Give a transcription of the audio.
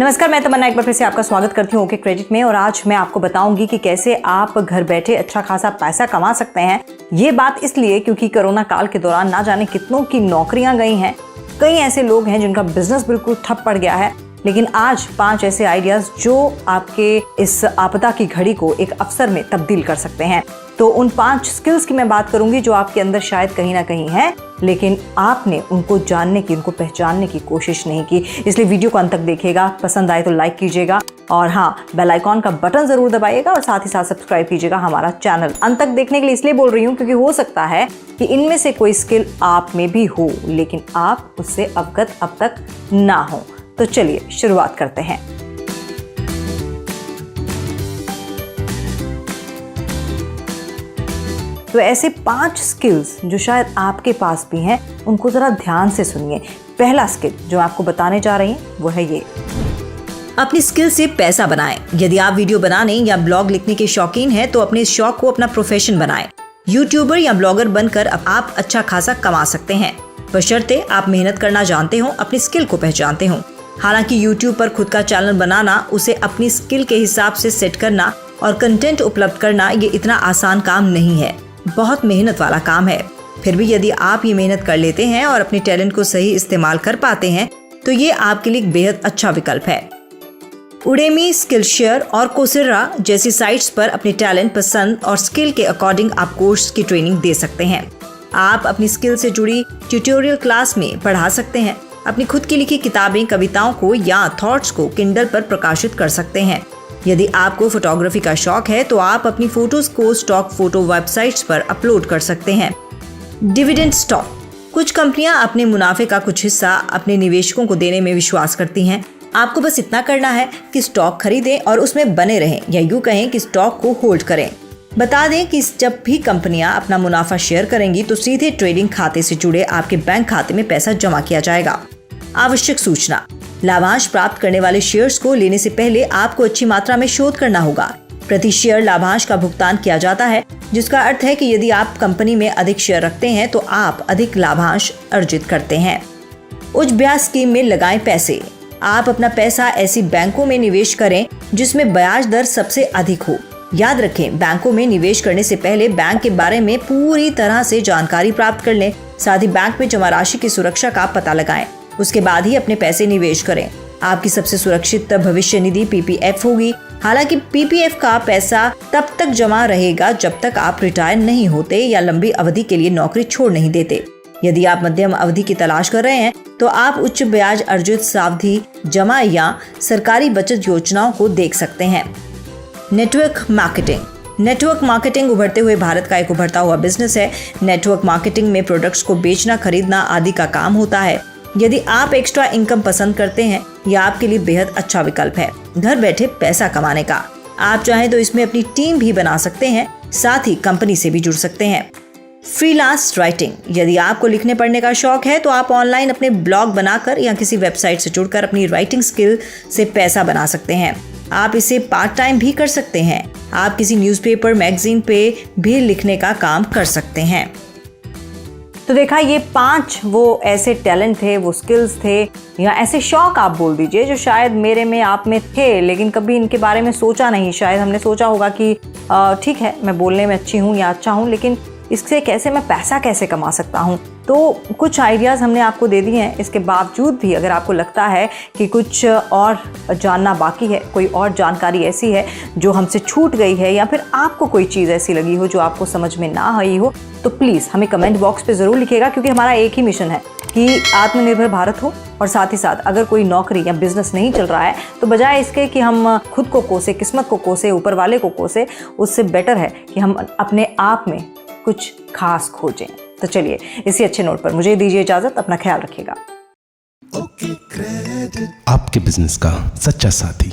नमस्कार, मैं तमन्ना एक बार फिर से आपका स्वागत करती हूँ ओके क्रेडिट में। और आज मैं आपको बताऊंगी कि कैसे आप घर बैठे अच्छा खासा पैसा कमा सकते हैं। ये बात इसलिए क्योंकि कोरोना काल के दौरान ना जाने कितनों की नौकरियां गई हैं। कई ऐसे लोग हैं जिनका बिजनेस बिल्कुल ठप पड़ गया है। लेकिन आज 5 ऐसे आइडियाज जो आपके इस आपदा की घड़ी को एक अवसर में तब्दील कर सकते हैं। तो उन 5 स्किल्स की मैं बात करूंगी जो आपके अंदर शायद कहीं ना कहीं है, लेकिन आपने उनको जानने की, उनको पहचानने की कोशिश नहीं की। इसलिए वीडियो को अंत तक देखिएगा। पसंद आए तो लाइक कीजिएगा और हाँ, बेल आइकॉन का बटन जरूर दबाइएगा और साथ ही साथ सब्सक्राइब कीजिएगा हमारा चैनल। अंत तक देखने के लिए इसलिए बोल रही हूँ क्योंकि हो सकता है कि इनमें से कोई स्किल आप में भी हो, लेकिन आप उससे अवगत अब तक ना हो। तो चलिए शुरुआत करते हैं। तो ऐसे 5 स्किल्स जो शायद आपके पास भी हैं, उनको जरा ध्यान से सुनिए। पहला स्किल जो आपको बताने जा रही हैं वो है ये, अपनी स्किल से पैसा बनाएं। यदि आप वीडियो बनाने या ब्लॉग लिखने के शौकीन हैं तो अपने इस शौक को अपना प्रोफेशन बनाएं। यूट्यूबर या ब्लॉगर बनकर आप अच्छा खासा कमा सकते हैं, बशर्ते आप मेहनत करना जानते हो, अपनी स्किल को पहचानते हो। हालांकि यूट्यूब पर खुद का चैनल बनाना, उसे अपनी स्किल के हिसाब से सेट करना और कंटेंट उपलब्ध करना, ये इतना आसान काम नहीं है, बहुत मेहनत वाला काम है। फिर भी यदि आप ये मेहनत कर लेते हैं और अपने टैलेंट को सही इस्तेमाल कर पाते हैं तो ये आपके लिए एक बेहद अच्छा विकल्प है। उडेमी, स्किलशेयर और कोसेरा जैसी साइट्स पर अपने टैलेंट, पसंद और स्किल के अकॉर्डिंग आप कोर्स की ट्रेनिंग दे सकते हैं। आप अपनी स्किल से जुड़ी ट्यूटोरियल क्लास में पढ़ा सकते हैं। अपनी खुद की लिखी किताबें, कविताओं को या थॉट्स को किंडल पर प्रकाशित कर सकते हैं। यदि आपको फोटोग्राफी का शौक है तो आप अपनी फोटोज को स्टॉक फोटो वेबसाइट्स पर अपलोड कर सकते हैं। डिविडेंड स्टॉक, कुछ कंपनियां अपने मुनाफे का कुछ हिस्सा अपने निवेशकों को देने में विश्वास करती हैं। आपको बस इतना करना है कि स्टॉक खरीदें और उसमें बने रहें, या यूं कहें कि स्टॉक को होल्ड करें। बता दें कि जब भी कंपनियां अपना मुनाफा शेयर करेंगी तो सीधे ट्रेडिंग खाते से जुड़े आपके बैंक खाते में पैसा जमा किया जाएगा। आवश्यक सूचना, लाभांश प्राप्त करने वाले शेयर्स को लेने से पहले आपको अच्छी मात्रा में शोध करना होगा। प्रति शेयर लाभांश का भुगतान किया जाता है, जिसका अर्थ है कि यदि आप कंपनी में अधिक शेयर रखते हैं तो आप अधिक लाभांश अर्जित करते हैं। उच्च ब्याज स्कीम में लगाएं पैसे। आप अपना पैसा ऐसी बैंकों में निवेश करें जिसमें ब्याज दर सबसे अधिक हो। याद रखें, बैंकों में निवेश करने से पहले बैंक के बारे में पूरी तरह से जानकारी प्राप्त कर लें। साथ ही बैंक में जमा राशि की सुरक्षा का पता लगाएं, उसके बाद ही अपने पैसे निवेश करें। आपकी सबसे सुरक्षित भविष्य निधि पीपीएफ होगी। हालांकि पीपीएफ का पैसा तब तक जमा रहेगा जब तक आप रिटायर नहीं होते या लंबी अवधि के लिए नौकरी छोड़ नहीं देते। यदि आप मध्यम अवधि की तलाश कर रहे हैं तो आप उच्च ब्याज अर्जित सावधि जमा या सरकारी बचत योजनाओं को देख सकते हैं। नेटवर्क मार्केटिंग, नेटवर्क मार्केटिंग उभरते हुए भारत का एक उभरता हुआ बिजनेस है। नेटवर्क मार्केटिंग में प्रोडक्ट्स को बेचना, खरीदना आदि का काम होता है। यदि आप एक्स्ट्रा इनकम पसंद करते हैं, यह आपके लिए बेहद अच्छा विकल्प है घर बैठे पैसा कमाने का। आप चाहें तो इसमें अपनी टीम भी बना सकते हैं, साथ ही कंपनी से भी जुड़ सकते हैं। फ्रीलांस राइटिंग, यदि आपको लिखने पढ़ने का शौक है तो आप ऑनलाइन अपने ब्लॉग बनाकर या किसी वेबसाइट से जुड़कर अपनी राइटिंग स्किल से पैसा बना सकते हैं। आप इसे पार्ट टाइम भी कर सकते हैं। आप किसी न्यूज़पेपर, मैगजीन पे भी लिखने का काम कर सकते हैं। तो देखा, ये 5 वो ऐसे टैलेंट थे, वो स्किल्स थे या ऐसे शौक आप बोल दीजिए जो शायद मेरे में, आप में थे, लेकिन कभी इनके बारे में सोचा नहीं। शायद हमने सोचा होगा कि ठीक है, मैं बोलने में अच्छी हूँ या अच्छा हूँ, लेकिन इससे कैसे मैं पैसा कैसे कमा सकता हूँ। तो कुछ आइडियाज़ हमने आपको दे दिए हैं। इसके बावजूद भी अगर आपको लगता है कि कुछ और जानना बाकी है, कोई और जानकारी ऐसी है जो हमसे छूट गई है, या फिर आपको कोई चीज़ ऐसी लगी हो जो आपको समझ में ना आई हो, तो प्लीज़ हमें कमेंट बॉक्स पे ज़रूर लिखिएगा। क्योंकि हमारा एक ही मिशन है कि आत्मनिर्भर भारत हो, और साथ ही साथ अगर कोई नौकरी या बिजनेस नहीं चल रहा है तो बजाय इसके कि हम खुद को कोसे, किस्मत को कोसे, ऊपर वाले को कोसे, उससे बेटर है कि हम अपने आप में कुछ खास खोजें। तो चलिए, इसी अच्छे नोट पर मुझे दीजिए इजाजत। अपना ख्याल रखिएगा। आपके बिजनेस का सच्चा साथी।